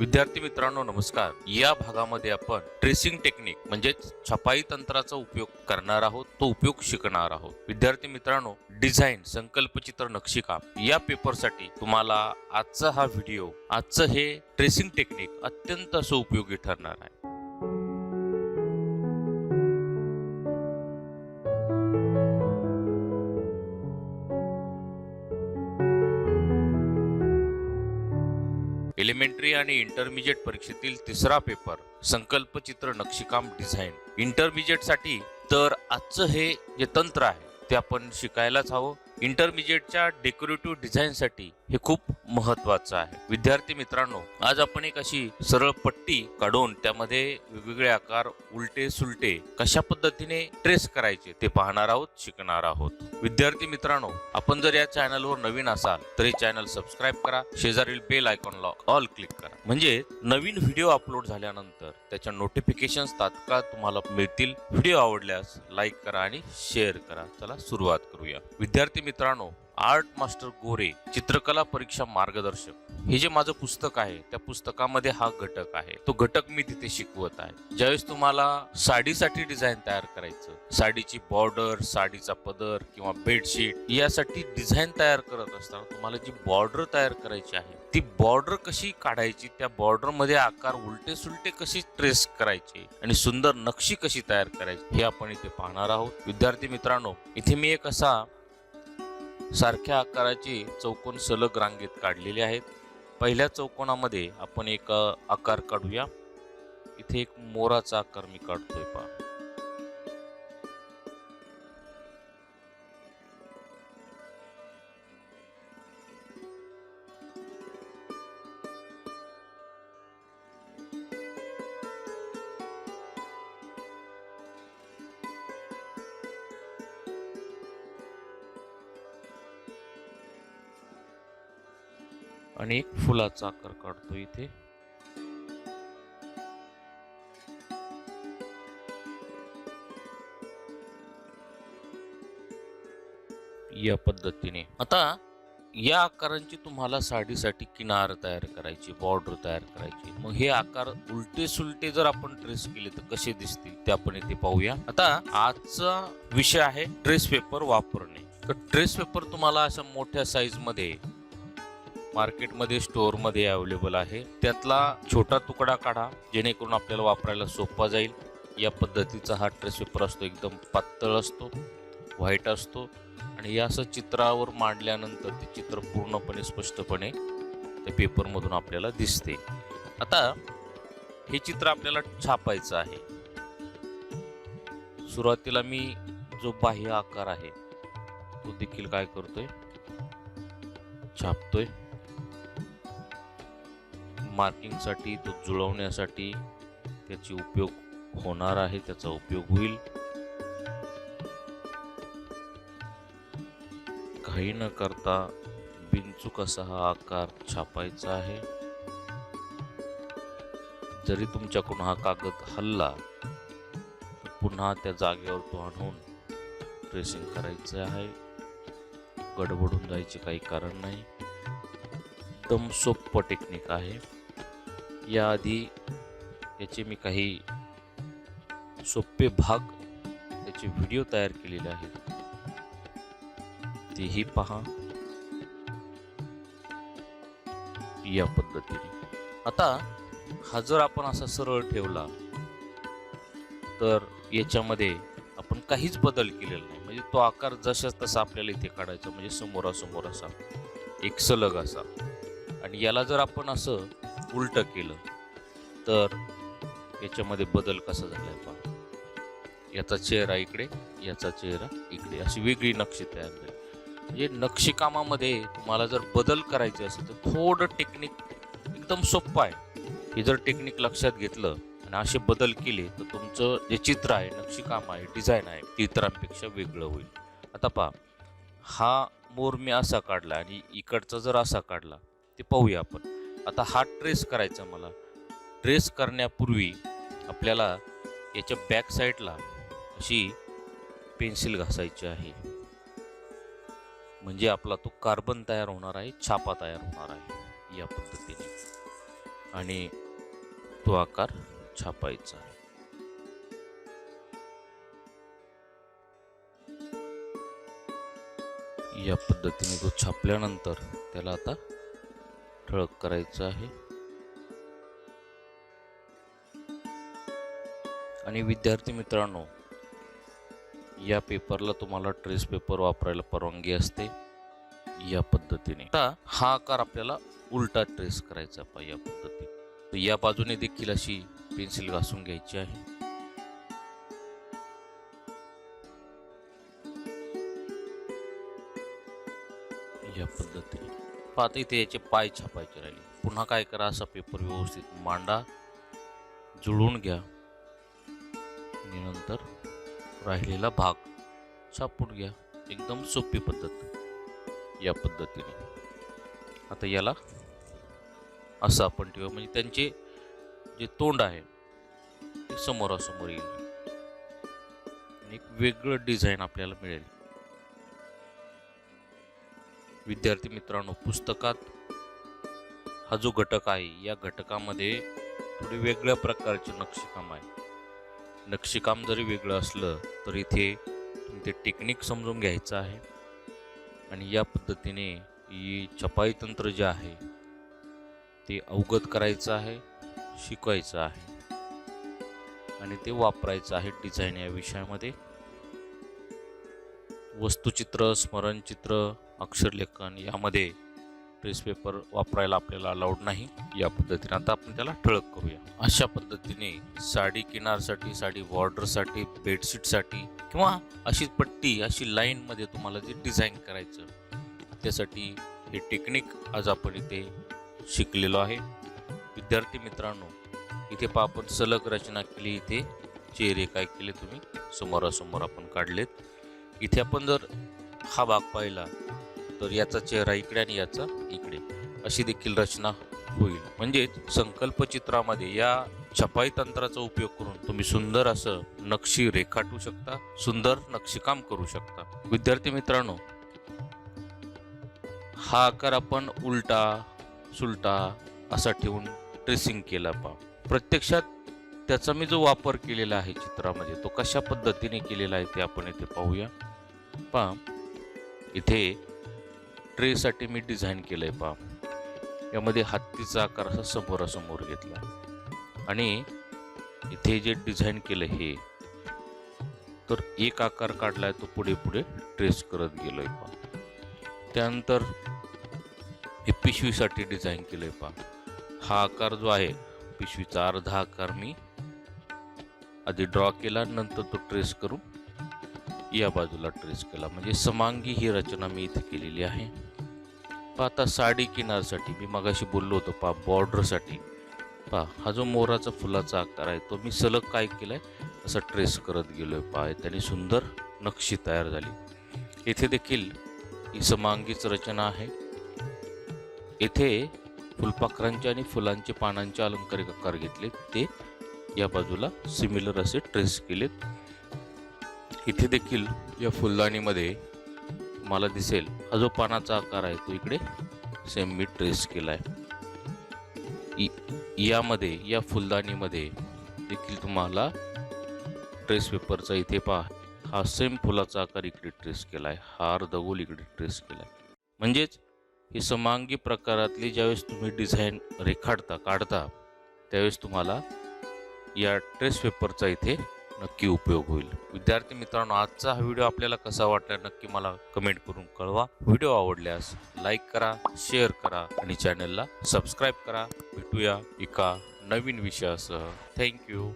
विद्यार्थी मित्रांनो नमस्कार. या भागामध्ये आपण ट्रेसिंग टेक्निक म्हणजे छपाई तंत्राचा उपयोग करणार आहोत, तो उपयोग शिकणार आहोत. विद्यार्थी मित्रांनो, डिझाईन संकल्पचित्र नक्षीकाम या पेपरसाठी तुम्हाला आजचा हा व्हिडिओ, आजचं हे ट्रेसिंग टेक्निक अत्यंत असं उपयोगी ठरणार आहे. एलिमेंटरी आणि इंटरमिजिएट परीक्षेतील तिसरा पेपर संकल्पचित्र नक्षीकाम डिझाईन. इंटरमिजिएट साठी तर आजचं हे जे तंत्र आहे ते आपण शिकायलाच हवं. इंटरमिजिएटच्या डेकोरेटिव्ह डिझाईन साठी हे खूप महत्वाचं आहे. विद्यार्थी मित्रांनो, आज आपण एक अशी सरळ पट्टी काढून त्यामध्ये वेगवेगळे आकार उलटे सुलटे कशा पद्धतीने ट्रेस करायचे ते पाहणार आहोत, शिकणार आहोत. विद्यार्थी मित्रांनो, आपण जर या चॅनलवर नवीन असाल तर हे चॅनल सबस्क्राईब करा, शेजारील बेल आयकॉनला ऑल क्लिक करा, म्हणजे नवीन व्हिडिओ अपलोड झाल्यानंतर त्याच्या नोटिफिकेशन्स तात्काळ तुम्हाला मिळतील. व्हिडिओ आवडल्यास लाईक करा आणि शेअर करा. चला सुरुवात करूया. विद्यार्थी मित्रांनो, आर्ट मास्टर गोरे चित्रकला परीक्षा मार्गदर्शक हे जे माझं पुस्तक आहे त्या पुस्तकामध्ये हा घटक आहे. तो घटक मी तिथे शिकवत आहे. ज्यावेळेस तुम्हाला साडीसाठी डिझाईन तयार करायचं, साडीची बॉर्डर, साडीचा पदर किंवा बेडशीट यासाठी डिझाईन तयार करत असताना तुम्हाला जी बॉर्डर तयार करायची आहे ती बॉर्डर कशी काढायची, त्या बॉर्डर मध्ये आकार उलटे सुलटे कशी ट्रेस करायचे आणि सुंदर नक्षी कशी तयार करायची हे आपण इथे पाहणार आहोत. विद्यार्थी मित्रांनो, इथे मी एक असा सारख्या आकाराचे चौकोन सलग रांगेत काढलेले आहेत. पहिल्या चौकोनामध्ये आपण एक आकार काढूया. इथे एक मोराचा आकार मी काढतोय पहा. आणि एक फुलाचा आकार काढतो इथे. या पद्धतीने आता या आकारांची तुम्हाला साडीसाठी किनार तयार करायची, बॉर्डर तयार करायची. मग हे आकार उलटे सुलटे जर आपण ट्रेस केले तर कसे दिसतील ते आपण इथे पाहूया. आता आजचा विषय आहे ट्रेस पेपर वापरणे. तर ट्रेस पेपर तुम्हाला अशा मोठ्या साईज मध्ये मार्केटमध्ये स्टोअरमध्ये अवेलेबल आहे. त्यातला छोटा तुकडा काढा जेणेकरून आपल्याला वापरायला सोपा जाईल. या पद्धतीचा हा ट्रेस पेपर असतो. एकदम पातळ असतो, व्हाईट असतो आणि या असं चित्रावर मांडल्यानंतर ते चित्र पूर्णपणे स्पष्टपणे त्या पेपरमधून आपल्याला दिसते. आता हे चित्र आपल्याला छापायचं आहे. सुरुवातीला मी जो बाह्य आकार आहे तो देखील काय करतोय, छापतोय. मार्किंग साठी, तो जुळवण्यासाठी त्याची उपयोग होणार आहे, त्याचा उपयोग होईल. काही न करता बिनचूक असा हा आकार छापायचा आहे. जरी तुमच्याकडून हा कागद हलला तर पुन्हा त्या जागेवर तो आणून ट्रेसिंग करायचं आहे. गडबडून जायचे काही कारण नाही. एकदम सोपं टेक्निक आहे. याआधी याचे मी काही सोपे भाग त्याचे व्हिडिओ तयार केलेले आहेत, तेही पहा. या पद्धतीने आता हा जर आपण असा सरळ ठेवला तर याच्यामध्ये आपण काहीच बदल केलेला नाही. म्हणजे तो आकार जशाच तसा आपल्याला इथे काढायचा, म्हणजे समोरासमोर असा एक सलग असा. आणि याला जर आपण असं उलट केलं तर याच्यामध्ये बदल कसा झालाय पहा. याचा चेहरा इकडे, याचा चेहरा इकडे, अशी वेगळी नक्षी तयार झाली. म्हणजे नक्षीकामामध्ये तुम्हाला जर बदल करायचे असेल तर थोडं टेक्निक एकदम सोपं आहे. हे जर टेक्निक लक्षात घेतलं आणि असे बदल केले तर तुमचं जे चित्र आहे, नक्षीकाम आहे, डिझाईन आहे ते इतरांपेक्षा वेगळं होईल. आता पहा, हा मोर मी असा काढला आणि इकडचा जर असा काढला ते पाहूया आपण. आता हा ट्रेस करायचा मला. ट्रेस करण्यापूर्वी आपल्याला याच्या बॅक साईडला अशी पेन्सिल घासायची आहे, म्हणजे आपला तो कार्बन तयार होणार आहे, छापा तयार होणार आहे. या पद्धतीने आणि तो आकार छापायचा आहे. या पद्धतीने तो छापल्यानंतर त्याला आता ठळक करायचं आहे. आणि विद्यार्थी मित्रांनो, या पेपरला तुम्हाला ट्रेस पेपर वापरायला परवानगी असते. या पद्धतीने आता हा आकार आपल्याला उलटा ट्रेस करायचा या पद्धतीने. तर या बाजूने देखील अशी पेन्सिल घासून घ्यायची आहे. या पद्धतीने पाहता इथे याचे पाय छापायचे राहिले. पुन्हा काय करा, असा पेपर व्यवस्थित मांडा, जुळवून घ्या आणि नंतर राहिलेला भाग छापून घ्या. एकदम सोपी पद्धत. या पद्धतीने आता याला असं आपण ठेवू, म्हणजे त्यांचे जे तोंड आहे ते समोरासमोर येईल आणि एक वेगळं डिझाईन आपल्याला मिळेल. विद्यार्थी मित्रांनो, पुस्तकात हा जो घटक आहे, या घटकामध्ये थोडे वेगळ्या प्रकारचे नक्षीकाम आहे. नक्षीकाम जरी वेगळं असलं तर इथे ते टेक्निक समजून घ्यायचं आहे आणि या पद्धतीने ही छपाई तंत्र जे आहे ते अवगत करायचं आहे, शिकवायचं आहे आणि ते वापरायचं आहे डिझाईन या विषयामध्ये. वस्तुचित्र, स्मरणचित्र, अक्षरलेखन यामध्ये ट्रेस पेपर वापरायला आपल्याला अलाउड नाही. या पद्धतीने आता आपण त्याला ठळक करूया. अशा पद्धतीने साडी किनारसाठी, साडी बॉर्डरसाठी, बेडशीटसाठी किंवा अशी पट्टी, अशी लाईनमध्ये तुम्हाला जे डिझाईन करायचं त्यासाठी हे टेक्निक आज आपण इथे शिकलेलो आहे. विद्यार्थी मित्रांनो, इथे पहा आपण सलग रचना केली. इथे चेहरे काय केले तुम्ही समोरासमोर आपण काढलेत. इथे आपण जर हा भाग पाहिला तर याचा चेहरा इकडे आणि याचा इकडे अशी देखील रचना होईल. म्हणजेच संकल्पचित्रामध्ये या छपाई तंत्राचा उपयोग करून तुम्ही सुंदर असं नक्षी रेखाटू शकता, सुंदर नक्षीकाम करू शकता. विद्यार्थी मित्रांनो, हा आकार आपण उलटा सुलटा असा ठेवून ट्रेसिंग केला पहा. प्रत्यक्षात त्याचा मी जो वापर केलेला आहे चित्रामध्ये तो कशा पद्धतीने केलेला आहे ते आपण इथे पाहूया. पहा, इथे ट्रेसाठी मी डिझाईन केलंय पहा. यामध्ये हत्तीचा आकार असा समोरासमोर घेतला आणि इथे जे डिझाईन केलं हे तर एक आकार काढलाय, तो पुढे पुढे ट्रेस करत गेलोय पहा. त्यानंतर हे पिशवीसाठी डिझाईन केलंय पहा. हा आकार जो आहे पिशवीचा अर्धा आकार मी आधी ड्रॉ केला, नंतर तो ट्रेस करून या बाजूला ट्रेस केला. म्हणजे समांगी ही रचना मी इथे केलेली आहे. पहा, आता साडी किनारसाठी मी मगाशी बोललो होतो पहा, बॉर्डरसाठी पहा, हा जो मोराचा फुलाचा आकार आहे तो मी सलग काय केलाय असं ट्रेस करत गेलोय पहा. त्याने सुंदर नक्षी तयार झाली. येथे देखील ही समांगीच रचना आहे. येथे फुलपाखरांचे आणि फुलांचे पानांचे अलंकारिक आकार घेतले, ते या बाजूला सिमिलर असे ट्रेस केलेत. इथे देखील या फुलदाणीमध्ये मला दिसेल हा जो पानाचा आकार आहे तो इकडे सेम मी ट्रेस केलाय. यामध्ये या फुलदाणीमध्ये देखील तुम्हाला ट्रेस पेपरचा इथे पहा, हा सेम फुलाचा आकार इकडे ट्रेस केलाय, हार दगोल इकडे ट्रेस केलाय. म्हणजेच ही समांगी प्रकारातली ज्यावेळेस तुम्ही डिझाईन रेखाटता काढता त्यावेळेस तुम्हाला या ट्रेस पेपरचा इथे नक्की उपयोग होईल. विद्यार्थी मित्रांनो, आजचा हा व्हिडिओ आपल्याला कसा वाटला नक्की मला कमेंट करून कळवा. व्हिडिओ आवडल्यास लाईक करा, शेअर करा आणि चॅनलला सबस्क्राईब करा. भेटूया एका नवीन विषयासह. थँक्यू.